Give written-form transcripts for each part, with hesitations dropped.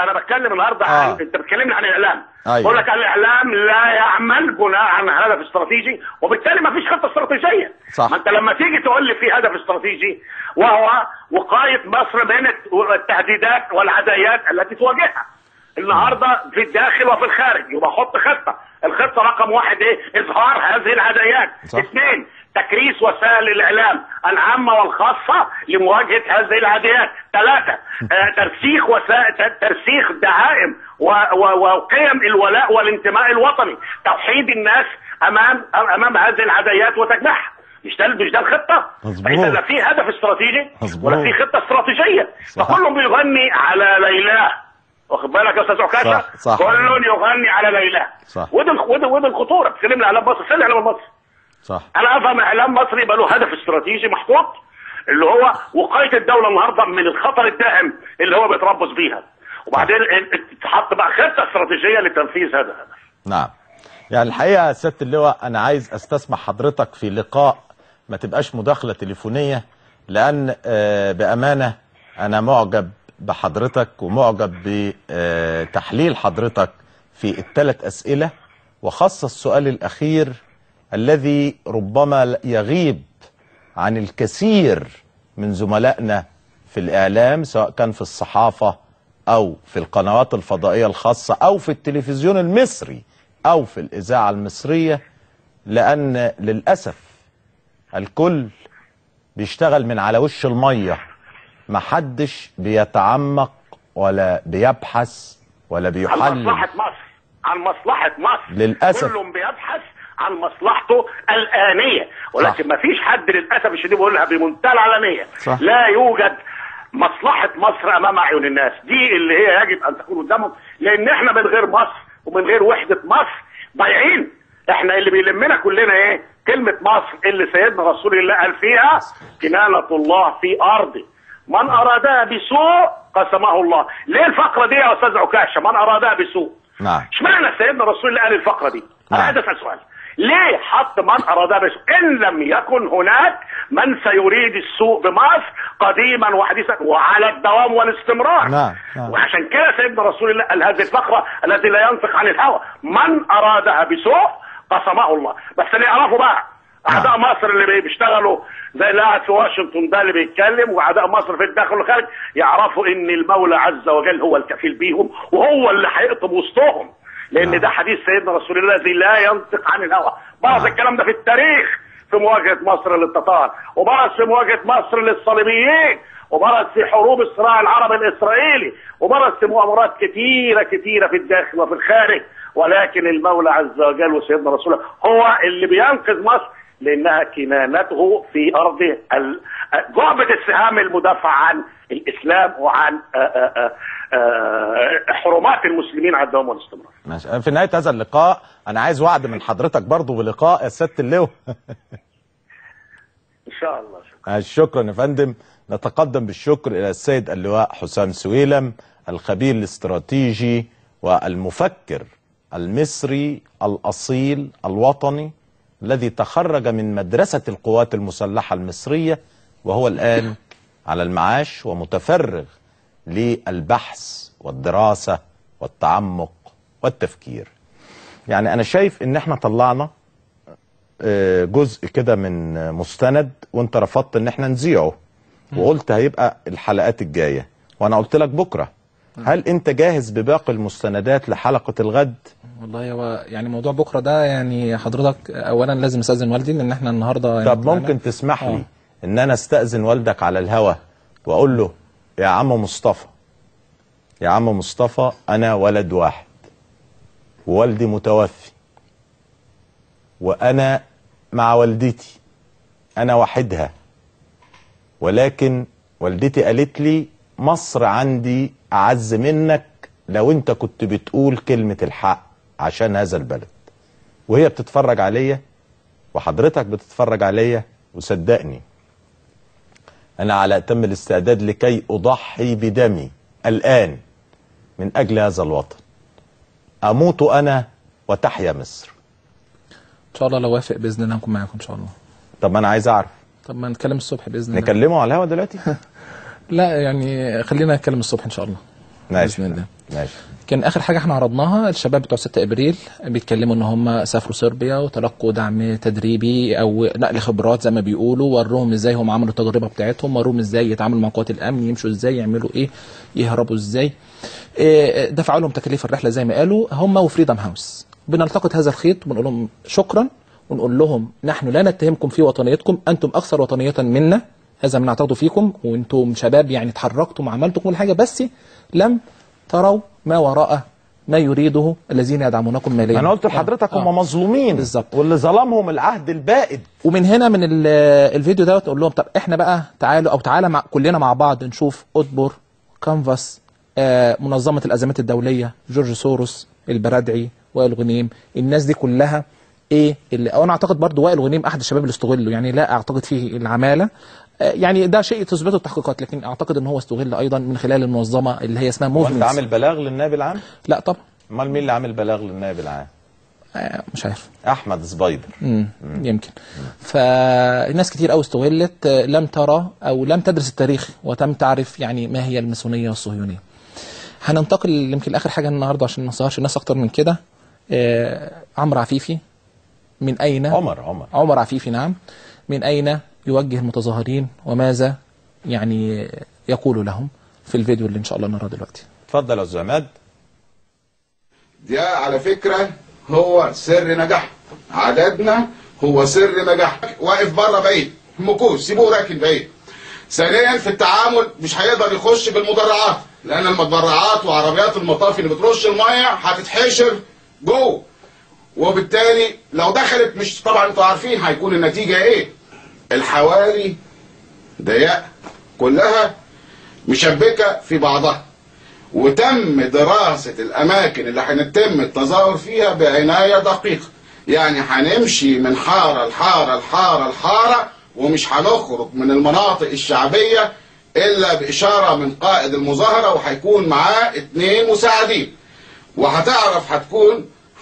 انا بتكلم النهارده عن انت بتكلمني عن الاعلام. أيوة. بقول لك الاعلام لا يعمل بناء عن هدف استراتيجي، وبالتالي ما فيش خطه استراتيجيه. صح. ما انت لما تيجي تقول لي في هدف استراتيجي وهو وقايه مصر من التهديدات والعدايات التي تواجهها النهارده في الداخل وفي الخارج، يبقى حط خطه. الخطه رقم واحد ايه؟ اظهار هذه العدايات. اثنين، تكريس وسائل الاعلام العامه والخاصه لمواجهه هذه العدايات. ثلاثه، ترسيخ وسائل، ترسيخ دعائم وقيم الولاء والانتماء الوطني، توحيد الناس امام هذه العدايات وتجميعها. مش ده الخطه؟ فاذا لا في هدف استراتيجي ولا في خطه استراتيجيه، فكلهم بيغني على ليلاه. واخد بالك يا استاذ عكاشه؟ كل يغني على ليلاه. ودي الخطوره. بتكلمنا اعلام مصر، فين الاعلام المصري؟ صح. انا افهم اعلام مصري يبقى له هدف استراتيجي محطوط، اللي هو وقايه الدوله النهارده من الخطر الداهم اللي هو بيتربص بيها، وبعدين تحط بقى خطه استراتيجيه لتنفيذ هذا الهدف. نعم. يعني الحقيقه يا سياده اللواء انا عايز استسمح حضرتك في لقاء ما تبقاش مداخله تليفونيه، لان بامانه انا معجب بحضرتك ومعجب بتحليل حضرتك في الثلاث أسئلة، وخاصة السؤال الأخير الذي ربما يغيب عن الكثير من زملائنا في الإعلام، سواء كان في الصحافة أو في القنوات الفضائية الخاصة أو في التلفزيون المصري أو في الإذاعة المصرية، لأن للأسف الكل بيشتغل من على وش المية، محدش بيتعمق ولا بيبحث ولا بيحلل عن مصلحة مصر، عن مصلحة مصر. للأسف كلهم بيبحث عن مصلحته الآنية، ولكن ما فيش حد للأسف الشديد بيقولها بمنتهى العلنية. صح. لا يوجد مصلحة مصر أمام أعين الناس، دي اللي هي يجب أن تكون قدامهم، لأن احنا من غير مصر ومن غير وحدة مصر ضايعين. احنا اللي بيلمنا كلنا ايه؟ كلمة مصر اللي سيدنا رسول الله قال فيها كنانة الله في أرضه، من أرادها بسوء قسمه الله. ليه الفقرة دي يا أستاذ عكاشة؟ من أرادها بسوء. نعم. اشمعنى سيدنا رسول الله قال الفقرة دي؟ أنا عايز أسأل سؤال. ليه حط من أرادها بسوء؟ إن لم يكن هناك من سيريد السوء بمصر قديما وحديثا وعلى الدوام والاستمرار. نعم. وعشان كده سيدنا رسول الله قال هذه الفقرة التي لا ينطق عن الهوى، من أرادها بسوء قسمه الله. بس اللي يعرفوا بقى اعداء مصر اللي بيشتغلوا زي اللي قاعد في واشنطن ده اللي بيتكلم، واعداء مصر في الداخل والخارج، يعرفوا ان المولى عز وجل هو الكفيل بيهم وهو اللي هيقطب وسطهم، لان ده حديث سيدنا رسول الله الذي لا ينطق عن الهوى. برز الكلام ده في التاريخ في مواجهه مصر للتتار، وبرز في مواجهه مصر للصليبيين، وبرز في حروب الصراع العربي الاسرائيلي، وبرز في مؤامرات كثيره في الداخل وفي الخارج. ولكن المولى عز وجل وسيدنا رسول الله هو اللي بينقذ مصر، لانها كنانته في ارضه جعبة السهام المدافع عن الاسلام وعن حرمات المسلمين على الدوام والاستمرار. ماشي. في نهاية هذا اللقاء انا عايز وعد من حضرتك برضو بلقاء يا سيادة اللواء. ان شاء الله. شكرا. شكرا يا فندم. نتقدم بالشكر الى السيد اللواء حسام سويلم، الخبير الاستراتيجي والمفكر المصري الأصيل الوطني الذي تخرج من مدرسة القوات المسلحة المصرية، وهو الآن على المعاش ومتفرغ للبحث والدراسة والتعمق والتفكير. يعني أنا شايف إن احنا طلعنا جزء كده من مستند، وانت رفضت إن احنا نذيعه وقلت هيبقى الحلقات الجاية، وأنا قلت لك بكرة. هل انت جاهز بباقي المستندات لحلقة الغد؟ والله هو يعني موضوع بكرة ده يعني حضرتك اولا لازم استاذن والدي، لان احنا النهارده يعني طب ممكن تسمح لي ان انا استأذن والدك على الهوا واقول له يا عم مصطفى، يا عم مصطفى انا ولد واحد ووالدي متوفي وانا مع والدتي، انا وحدها، ولكن والدتي قالت لي مصر عندي أعز منك لو أنت كنت بتقول كلمة الحق عشان هذا البلد، وهي بتتفرج عليا وحضرتك بتتفرج عليا، وصدقني أنا على أتم الاستعداد لكي أضحي بدمي الآن من أجل هذا الوطن. أموت أنا وتحيا مصر. إن شاء الله لو وافق بإذن الله هنكون معاكم إن شاء الله. طب ما أنا عايز أعرف. طب ما نتكلم الصبح بإذن الله. نكلمه على الهوا دلوقتي؟ لا يعني خلينا نتكلم الصبح إن شاء الله. باذن الله. ماشي. كان اخر حاجه احنا عرضناها الشباب بتوع 6 ابريل بيتكلموا ان هم سافروا صربيا وتلقوا دعم تدريبي او نقل خبرات زي ما بيقولوا، وروهم ازاي هم عملوا التجربه بتاعتهم، وروهم ازاي يتعاملوا مع قوات الامن، يمشوا ازاي، يعملوا ايه، يهربوا ازاي. دفعوا لهم تكاليف الرحله زي ما قالوا هم وفريدم هاوس. بنلتقط هذا الخيط وبنقول لهم شكرا، ونقول لهم نحن لا نتهمكم في وطنيتكم، انتم اكثر وطنيه منا، هذا ما نعتقد فيكم، وانتم شباب يعني اتحركتم وعملتم كل حاجه، بس لم تروا ما وراء ما يريده الذين يدعمونكم ماليا. انا قلت لحضرتك هم مظلومين بالظبط، واللي ظلمهم العهد البائد. ومن هنا من الفيديو ده تقول لهم طب احنا بقى تعالوا او تعالى كلنا مع بعض نشوف اطبر، كانفاس، منظمه الازمات الدوليه، جورج سوروس، البرادعي، وائل غنيم، الناس دي كلها ايه اللي انا اعتقد برضو وائل غنيم احد الشباب اللي استغلوا، يعني لا اعتقد فيه العماله، يعني ده شيء تثبته التحقيقات، لكن اعتقد ان هو استغل ايضا من خلال المنظمه اللي هي اسمها موفمنت. وانت عامل بلاغ للنائب العام؟ لا طبعا. امال مين اللي عامل بلاغ للنائب العام؟ مش عارف. احمد سبايدر. يمكن. فالناس كتير قوي استغلت، لم ترى او لم تدرس التاريخ وتم تعرف يعني ما هي الماسونيه والصهيونيه. هننتقل يمكن لاخر حاجه النهارده عشان ما نسهرش الناس اكتر من كده. عمرو عفيفي من اين؟ عمر عفيفي، نعم. من اين يوجه المتظاهرين وماذا يعني يقول لهم في الفيديو اللي ان شاء الله نراه دلوقتي. اتفضل يا استاذ عماد. ده على فكره هو سر نجاح عددنا، هو سر نجاح. واقف بره بعيد، مكوس سيبوه راكن بعيد. ثانيا في التعامل مش هيقدر يخش بالمدرعات، لان المدرعات وعربيات المطافي اللي بترش الميه هتتحشر جوه، وبالتالي لو دخلت مش طبعا انتوا عارفين هيكون النتيجه ايه. الحواري ضيقه كلها مشبكه في بعضها، وتم دراسه الاماكن اللي هنتم التظاهر فيها بعنايه دقيقه. يعني هنمشي من حاره لحاره لحاره لحاره، ومش هنخرج من المناطق الشعبيه الا باشاره من قائد المظاهره، وهيكون معاه 2 مساعدين، وهتعرف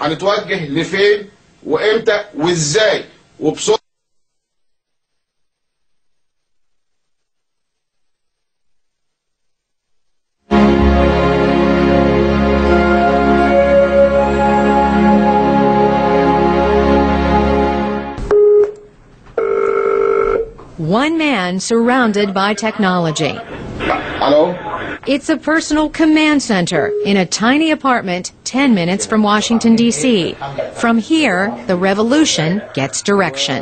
هنتوجه لفين وامتى وازاي وبسرعه. One man surrounded by technology. Hello? It's a personal command center in a tiny apartment 10 minutes from Washington, D.C. From here, the revolution gets direction.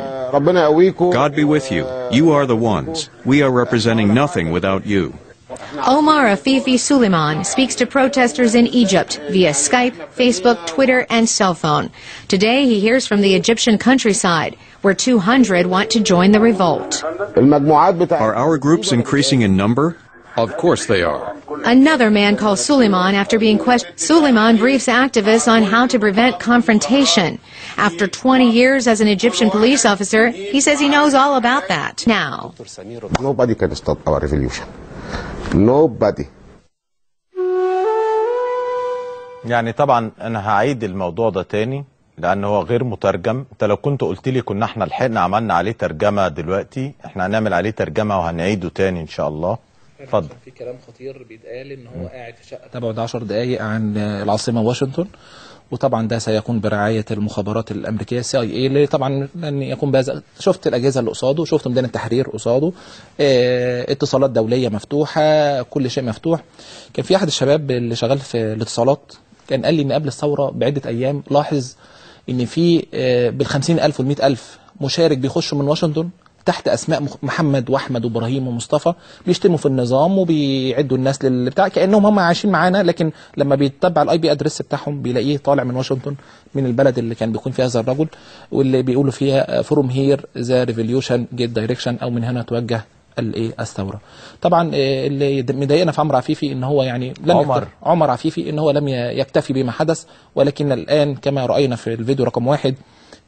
God be with you. You are the ones. We are representing nothing without you. Omar Afifi Suleiman speaks to protesters in Egypt via Skype, Facebook, Twitter, and cell phone. Today, he hears from the Egyptian countryside, where 200 want to join the revolt. Are our groups increasing in number? Of course they are. Another man calls Suleiman after being questioned. Suleiman briefs activists on how to prevent confrontation. After 20 years as an Egyptian police officer, he says he knows all about that. Now, Nobody can stop our revolution. Nobody. يعني طبعا انا هعيد الموضوع ده تاني لان هو غير مترجم. انت لو كنت قلت لي كنا احنا لحقنا عملنا عليه ترجمه، دلوقتي احنا هنعمل عليه ترجمه وهنعيده تاني ان شاء الله. اتفضل. في كلام خطير بيتقال ان هو قاعد في شقه تبعد 10 دقائق عن العاصمه واشنطن، وطبعا ده سيكون برعايه المخابرات الامريكيه CIA، اللي طبعا لن يكون بهذا. شفت الاجهزه اللي قصاده، شفت ميدان التحرير قصاده، اتصالات دوليه مفتوحه، كل شيء مفتوح. كان في احد الشباب اللي شغال في الاتصالات كان قال لي ان قبل الثوره بعده ايام لاحظ ان في بال50,000 وال100,000 مشارك بيخشوا من واشنطن تحت اسماء محمد واحمد وابراهيم ومصطفى، بيشتموا في النظام وبيعدوا الناس للبتاع كانهم هم عايشين معانا، لكن لما بيتبع الIP ادريس بتاعهم بيلاقيه طالع من واشنطن، من البلد اللي كان بيكون فيها هذا الرجل، واللي بيقولوا فيها فروم هير ذا ريفوليوشن جيت دايركشن، او من هنا توجه الثوره. طبعا اللي مضايقنا في عمرو عفيفي ان هو يعني عمر عفيفي ان هو لم يكتفي بما حدث، ولكن الان كما راينا في الفيديو رقم 1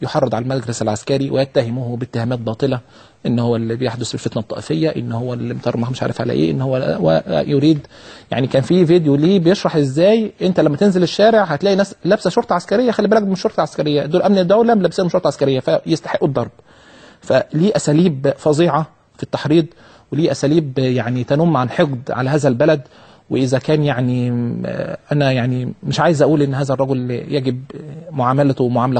يحرض على المجلس العسكري ويتهمه باتهامات باطله، ان هو اللي بيحدث الفتنه الطائفيه، ان هو اللي مطرمح مش عارف على ايه، ان هو يريد. يعني كان في فيديو ليه بيشرح ازاي انت لما تنزل الشارع هتلاقي ناس لابسه شرطه عسكريه، خلي بالك من الشرطه العسكريه، دول امن الدوله ملابسين شرطه عسكريه فيستحقوا الضرب. فليه اساليب فظيعه في التحريض، وليه اساليب يعني تنم عن حقد على هذا البلد، واذا كان يعني انا يعني مش عايز اقول ان هذا الرجل يجب معاملته معامله